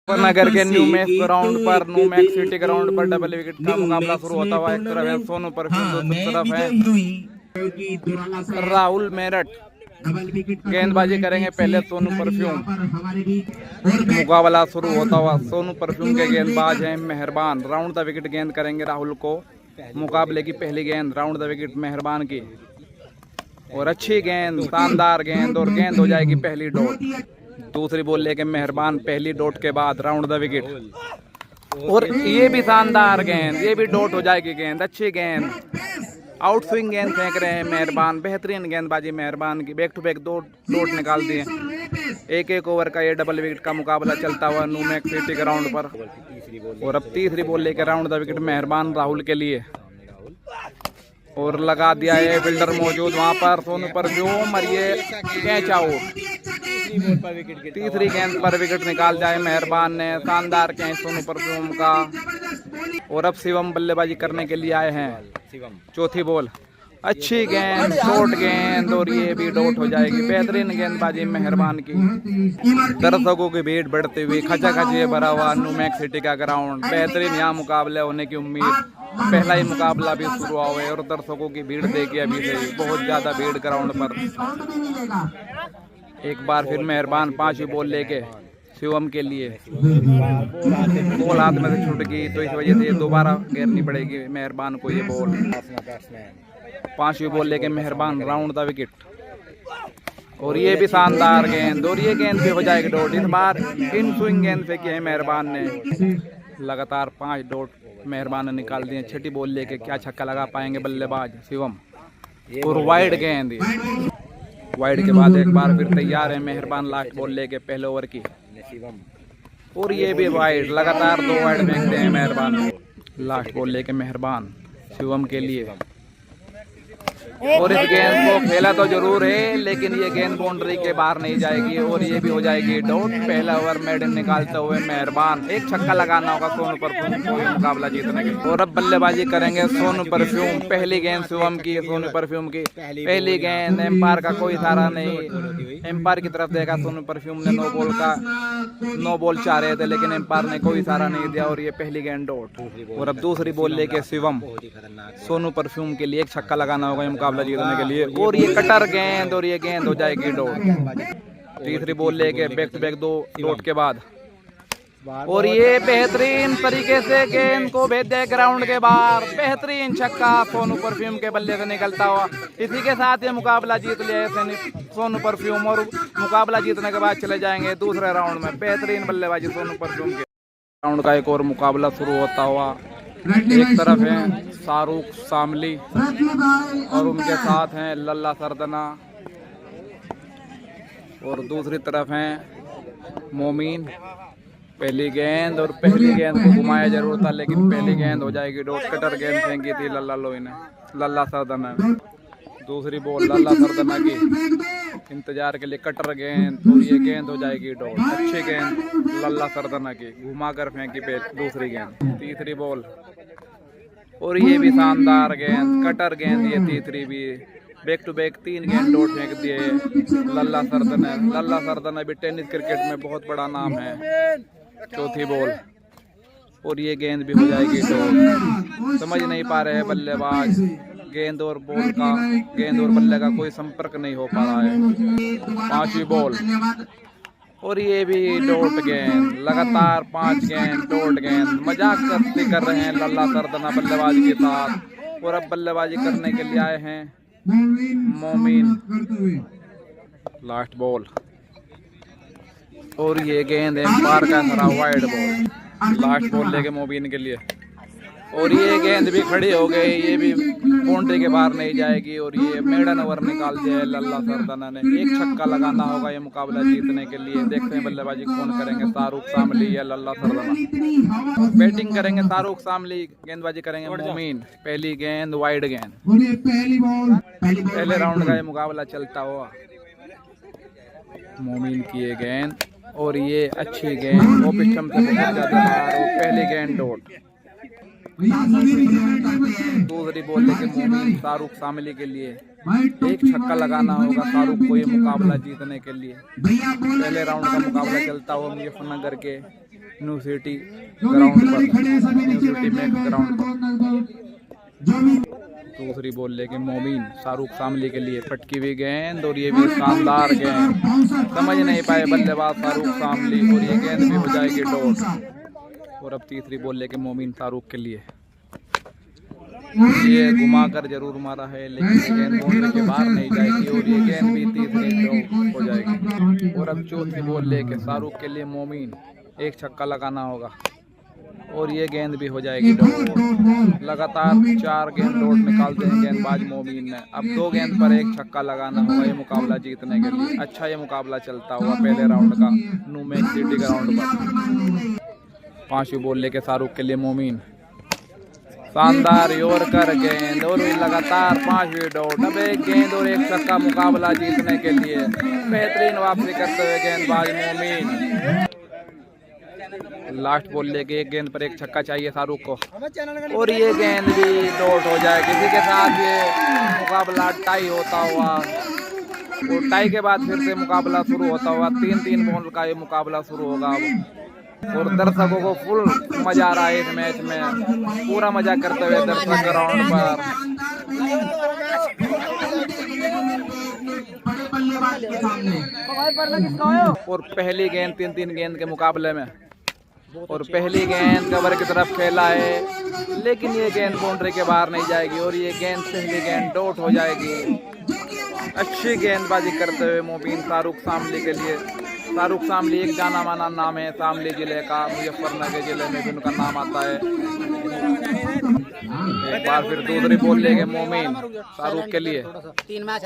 नगर के new max ground पर new max city ground पर डबल विकेट का मुकाबला शुरू होता हुआ एक तरफ है सोनू परफ्यूम, दूसरी तरफ है राहुल मेरठ। गेंदबाजी करेंगे पहले सोनू परफ्यूम। मुकाबला शुरू होता हुआ सोनू परफ्यूम के गेंदबाज हैं मेहरबान। राउंड द विकेट गेंद करेंगे राहुल को। मुकाबले की पहली गेंद राउंड द विकेट मेहरबान की, और अच्छी गेंद, शानदार गेंद, और गेंद हो जाएगी पहली डॉट। दूसरी बॉल लेके मेहरबान पहली डॉट के बाद राउंड द विकेट, और ये भी शानदार गेंद, ये भी डॉट हो जाएगी गेंद। अच्छी गेंद, आउट स्विंग गेंद फेंक रहे हैं मेहरबान। बेहतरीन गेंदबाजी मेहरबान की। बैक टू बैक दो डॉट निकाल दिए। एक एक ओवर का ये डबल विकेट का मुकाबला चलता हुआ न्यू मैक्स सिटी ग्राउंड पर। और अब तीसरी बॉल लेकर राउंड द विकेट मेहरबान राहुल के लिए, और लगा दिया है फील्डर मौजूद वहां पर सोनू परफ्यूम, और ये कैच आउट। तीसरी गेंद पर विकेट निकाल जाए मेहरबान ने। शानदार कैच सोनू परफ्यूम का। और अब शिवम बल्लेबाजी करने के लिए आए हैं। चौथी बॉल, अच्छी गेंद, शॉर्ट गेंद, और ये भी डॉट हो जाएगी। बेहतरीन गेंदबाजी मेहरबान की। दर्शकों की भीड़ बढ़ते हुए खचाखची भरा हुआ न्यू मैक्स सिटी का ग्राउंड। बेहतरीन यहाँ मुकाबले होने की उम्मीद। पहला ही मुकाबला भी शुरू हुआ है और दर्शकों की भीड़ देखिए अभी से बहुत ज्यादा भीड़ ग्राउंड पर। एक बार फिर मेहरबान पांचवी बॉल लेके शिवम के लिए। बॉल हाथ में से छूट गई तो इस वजह से दोबारा घेरनी पड़ेगी मेहरबान को ये बॉल। पांचवी बॉल लेके मेहरबान राउंड द विकेट, और ये भी शानदार गेंद, और ये गेंद भी हो जाएगी डॉट। इस बार इन स्विंग गेंद फेंकी है मेहरबान ने। लगातार 5 डॉट मेहरबान ने निकाल दिए। छठी बॉल लेके क्या छक्का लगा पाएंगे बल्लेबाज शिवम, और वाइड गेंद। वाइड के बाद एक बार फिर तैयार है मेहरबान लास्ट बॉल लेके पहले ओवर की, और ये भी वाइड। लगातार 2 वाइड फेंकते हैं मेहरबान। लास्ट बॉल लेके मेहरबान शिवम के लिए, और इस गेंद को खेला तो जरूर है लेकिन ये गेंद बाउंड्री के बाहर नहीं जाएगी, और ये भी हो जाएगी डॉट। पहला ओवर मेडन निकालते हुए मेहरबान। एक छक्का लगाना होगा सोनू परफ्यूम को ये मुकाबला जीतने के। और अब बल्लेबाजी करेंगे सोनू परफ्यूम। पहली गेंद शिवम की, सोनू परफ्यूम की पहली गेंद। एम्पायर का कोई इशारा नहीं, एम्पायर की तरफ देखा सोनू परफ्यूम ने। नो बॉल चाह रहे थे लेकिन एम्पायर ने कोई इशारा नहीं दिया, और ये पहली गेंद डॉट। और अब दूसरी बॉल लेके शिवम। सोनू परफ्यूम के लिए एक छक्का लगाना होगा मुकाबला जीतने के लिए, और ये कटर गेंद, और ये गेंद हो जाएगी डॉट। तीसरी बॉल लेके बैक टू बैक 2 डॉट के बाद, और ये बेहतरीन तरीके से गेंद को भेज दे ग्राउंड के बाहर। बेहतरीन छक्का सोनू परफ्यूम के बल्ले से निकलता हुआ। इसी के साथ ये मुकाबला जीत लिया है सोनू परफ्यूम, और मुकाबला जीतने के बाद चले जाएंगे दूसरे राउंड में। बेहतरीन बल्लेबाजी सोनू परफ्यूम के। राउंड का एक और मुकाबला शुरू होता हुआ। एक तरफ है शाहरुख शामली, और उनके साथ हैं लल्ला सरदना, और दूसरी तरफ हैं मोमीन। पहली गेंद, और पहली गेंद को घुमाया जरूर था लेकिन पहली गेंद हो जाएगी डॉट। कटर गेंद फेंकी थी लल्ला सरदना ने। दूसरी बॉल लल्ला सरदना की, इंतजार के लिए कटर गेंद, और ये गेंद हो जाएगी डॉट। अच्छी गेंद लल्ला सरदना की, घुमा कर फेंकी पे दूसरी गेंद। तीसरी बॉल, और ये भी शानदार गेंद, कटर गेंद, ये तीसरी भी। बैक टू बैक 3 गेंद डॉट फेंक दिए लल्ला सरदना भी टेनिस क्रिकेट में बहुत बड़ा नाम है। चौथी बॉल, और ये गेंद भी हो जाएगी डॉट। समझ नहीं पा रहे हैं बल्लेबाज, गेंद और बॉल का, गेंद और बल्ले का कोई संपर्क नहीं हो पा रहा है। पांचवी बॉल, और ये भी डॉट गेंद। लगातार 5 गेंद डॉट गेंद। मजाक कर रहे हैं लल्ला सरदना बल्लेबाजी के साथ, और अब बल्लेबाजी करने के लिए आए हैं मोमीन। लास्ट बॉल, और ये गेंद एम्पायर का खरा वाइड बॉल। लास्ट बॉल लेके मोमीन के लिए, और ये गेंद भी खड़ी हो गई, ये भी बाउंड्री के बाहर नहीं जाएगी, और ये मेडन ओवर निकाल दिया है लल्ला सरदना ने। एक छक्का लगाना होगा ये मुकाबला जीतने के लिए। देखते हैं बल्लेबाजी कौन करेंगे, शाहरुख शामली या लल्ला सरदना। बैटिंग करेंगे शाहरुख शामली, गेंदबाजी करेंगे मोमीन। पहली गेंद वाइड गेंद। पहले राउंड का ये मुकाबला चलता हुआ। मोमीन की ये गेंद, और ये अच्छी गेंद ऑफ स्टंप से बहुत ज्यादा बाहर, और पहली गेंद डॉट। दूसरी बॉल लेके मोमीन शाहरुख शामली के लिए। एक छक्का लगाना होगा शाहरुख को ये मुकाबला जीतने के लिए। पहले राउंड का मुकाबला चलता हुआ मुजफ्फरनगर के न्यू सिटी ग्राउंड पर, न्यू सिटी में ग्राउंड पर। दूसरी बॉल लेके मोमीन शाहरुख शामली के लिए पटकी हुई गेंद और ये भी शानदार गेंद, समझ नहीं पाए बल्लेबाज शाहरुख शामली और ये गेंद भी हो जाएगी डॉट। और अब तीसरी बॉल लेके मोमीन शाहरुख के लिए, ये घुमाकर जरूर मारा है लेकिन ये गेंद बाउंड्री के बाहर नहीं जाएगी और ये गेंद भी तीसरी डॉट हो जाएगी। और अब चौथी बॉल लेके शाहरुख के लिए मोमीन, एक छक्का लगाना होगा और ये गेंद भी हो जाएगी डॉट। लगातार 4 गेंद डॉट निकालते हैं गेंदबाज मोमीन ने। अब 2 गेंद पर एक छक्का लगाना होगा ये मुकाबला जीतने के लिए। अच्छा ये मुकाबला चलता हुआ पहले राउंड का न्यू सिटी ग्राउंड पर। 5वीं बॉल लेके शाहरुख के लिए मोमीन, शानदार यॉर्कर गेंद और लगातार 5वीं डॉट। अब एक गेंद और एक छक्का मुकाबला जीतने के लिए। बेहतरीन वापसी करते हुए गेंदबाज मोमीन। लास्ट बॉल लेके एक गेंद पर एक छक्का चाहिए शाहरुख को और ये गेंद भी डॉट हो जाएगी। इसी के साथ ये मुकाबला टाई होता हुआ और टाई के बाद फिर से मुकाबला शुरू होता हुआ 3-3 बॉल का ये मुकाबला शुरू होगा अब। और दर्शकों को फुल मजा आ रहा है इस मैच में, पूरा मजा करते हुए दर्शक ग्राउंड पर। और पहली गेंद 3-3 गेंद के मुकाबले में, और पहली गेंद कवर की तरफ खेला है लेकिन ये गेंद बाउंड्री के बाहर नहीं जाएगी और ये गेंद पहली गेंद डॉट हो जाएगी। अच्छी गेंदबाजी करते हुए मोमीन शाहरुख शामली के लिए। शाहरुख शामली एक जाना माना नाम है शामली जिले का, मुजफ्फरनगर जिले में भी उनका नाम आता है। एक बार फिर दूसरी बॉल लेके मोमीन शाहरुख के लिए,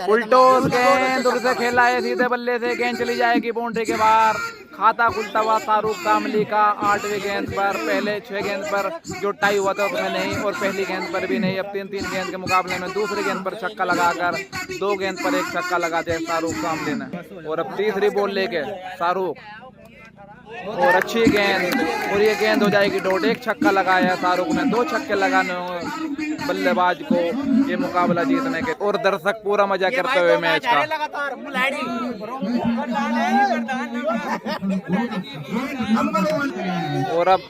उल्टोस गेंद उसे खेला है सीधे बल्ले से, गेंद चली जाएगी बाउंड्री के बाहर। खाता खुलता हुआ शाहरुख शामली का 8वीं गेंद पर, पहले 6 गेंद पर जो टाई हुआ था उसमें नहीं और पहली गेंद पर भी नहीं। अब 3-3 गेंद के मुकाबले में दूसरी गेंद पर छक्का लगाकर 2 गेंद पर एक छक्का लगाते हैं शाहरुख शामली ने। और अब तीसरी बॉल लेके शाहरुख और अच्छी गेंद और ये गेंद हो जाएगी डॉट। एक छक्का लगाया शाहरुख ने, 2 छक्के लगाने होंगे बल्लेबाज को ये मुकाबला जीतने के। और दर्शक पूरा मजा करते हुए मैच का। और अब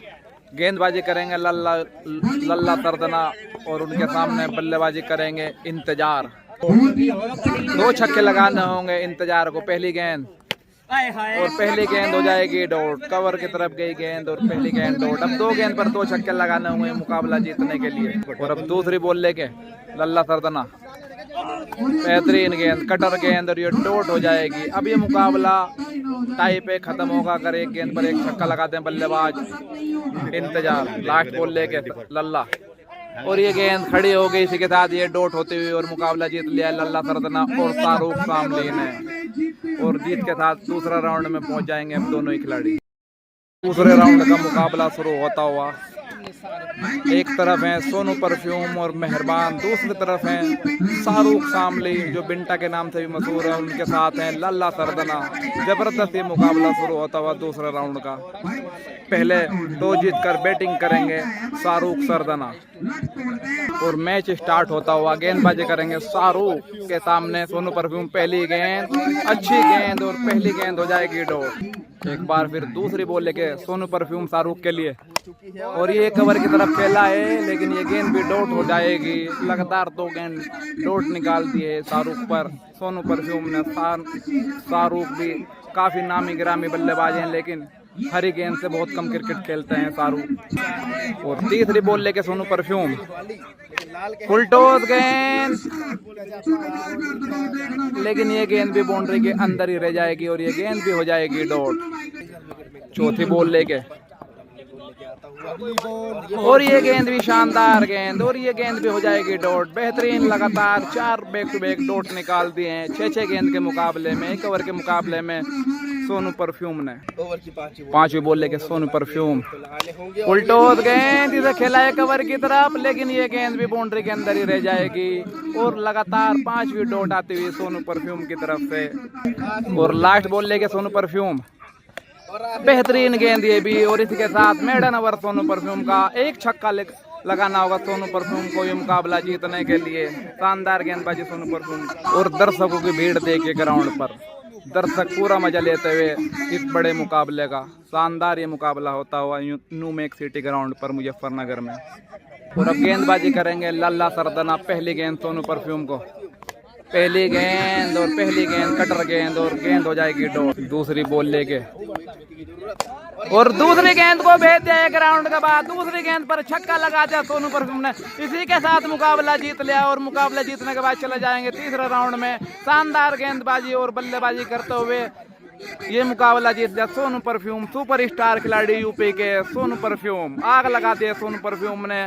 गेंदबाजी करेंगे लल्ला तरदना और उनके सामने बल्लेबाजी करेंगे इंतजार। 2 छक्के लगाने होंगे इंतजार को। पहली गेंद और पहली गेंद हो जाएगी डॉट। कवर की तरफ गई गेंद और पहली गेंद डॉट। अब 2 गेंद पर 2 छक्के लगाने होंगे मुकाबला जीतने के लिए। और अब दूसरी बॉल लेके लल्ला सरदना, बेहतरीन गेंद, कटर गेंद और ये डॉट हो जाएगी। अब ये मुकाबला टाई पे खत्म होगा अगर एक गेंद पर एक छक्का लगाते हैं बल्लेबाज इंतजार। लास्ट बॉल लेके लल्ला और ये गेंद खड़ी हो गई। इसी के साथ ये डॉट होते हुए और मुकाबला जीत लिया लल्ला सरदना और शाहरुख शामली ने। और जीत के साथ दूसरा राउंड में पहुंच जाएंगे अब दोनों ही खिलाड़ी। दूसरे राउंड का मुकाबला शुरू होता हुआ, एक तरफ है सोनू परफ्यूम और मेहरबान, दूसरी तरफ है शाहरुख शामली जो बिंटा के नाम से भी मशहूर है, उनके साथ हैं लल्ला सरदना। जबरदस्त ये मुकाबला शुरू होता हुआ दूसरे राउंड का। पहले टॉस जीतकर बैटिंग करेंगे शाहरुख सरदना और मैच स्टार्ट होता हुआ गेंदबाजी करेंगे शाहरुख के सामने सोनू परफ्यूम। पहली गेंद अच्छी गेंद और पहली गेंद हो जाएगी डॉट। एक बार फिर दूसरी बॉल लेके सोनू परफ्यूम शाहरुख के लिए और ये कवर की तरफ खेला है लेकिन ये गेंद भी डॉट हो जाएगी। लगातार 2 गेंद डॉट निकाल दिए शाहरुख पर सोनू परफ्यूम ने। शाहरुख भी काफी नामी गिरामी बल्लेबाज हैं लेकिन हरी गेंद से बहुत कम क्रिकेट खेलते हैं शाहरुख। और तीसरी बॉल लेके सोनू परफ्यूम, फुल टॉस गेंद लेकिन ये गेंद भी बाउंड्री के अंदर ही रह जाएगी और ये गेंद भी हो जाएगी डॉट। चौथी बॉल लेके और ये गेंद भी शानदार गेंद और ये गेंद भी हो जाएगी डॉट। बेहतरीन लगातार 4 बैक टू बैक डॉट निकाल दिए हैं 6-6 गेंद के मुकाबले में। 1 ओवर के मुकाबले में सोनू परफ्यूम ने। 5वीं बॉल लेके सोनू परफ्यूम, उल्टोस गेंद इसे खेला है कवर की तरफ लेकिन ये गेंद भी बाउंड्री के अंदर ही रह जाएगी। और लगातार 5वीं डॉट आती हुई सोनू परफ्यूम की तरफ से। और लास्ट बॉल लेके सोनू परफ्यूम, बेहतरीन गेंद ये भी। और इसके साथ मेडन ओवर सोनू परफ्यूम का। 1 छक्का लगाना होगा सोनू परफ्यूम को ये मुकाबला जीतने के लिए। शानदार गेंदबाजी सोनू परफ्यूम और दर्शकों की भीड़ देखिए ग्राउंड पर। दर्शक पूरा मजा लेते हुए इस बड़े मुकाबले का शानदार ये मुकाबला होता हुआ न्यू मेक सिटी ग्राउंड पर मुजफ्फरनगर में। और अब गेंदबाजी करेंगे लल्ला सरदना। पहली गेंद सोनू परफ्यूम को, पहली गेंद और पहली गेंद कटर गेंद और गेंद हो जाएगी डॉट। दूसरी बॉल लेके और दूसरी गेंद को भेज दिया एक राउंड के बाद। दूसरी गेंद पर छक्का लगा दिया सोनू परफ्यूम ने। इसी के साथ मुकाबला जीत लिया और मुकाबला जीतने के बाद चले जाएंगे तीसरे राउंड में। शानदार गेंदबाजी और बल्लेबाजी करते हुए ये मुकाबला जीत लिया सोनू परफ्यूम। सुपरस्टार खिलाड़ी यूपी के सोनू परफ्यूम। आग लगा दिया सोनू परफ्यूम ने।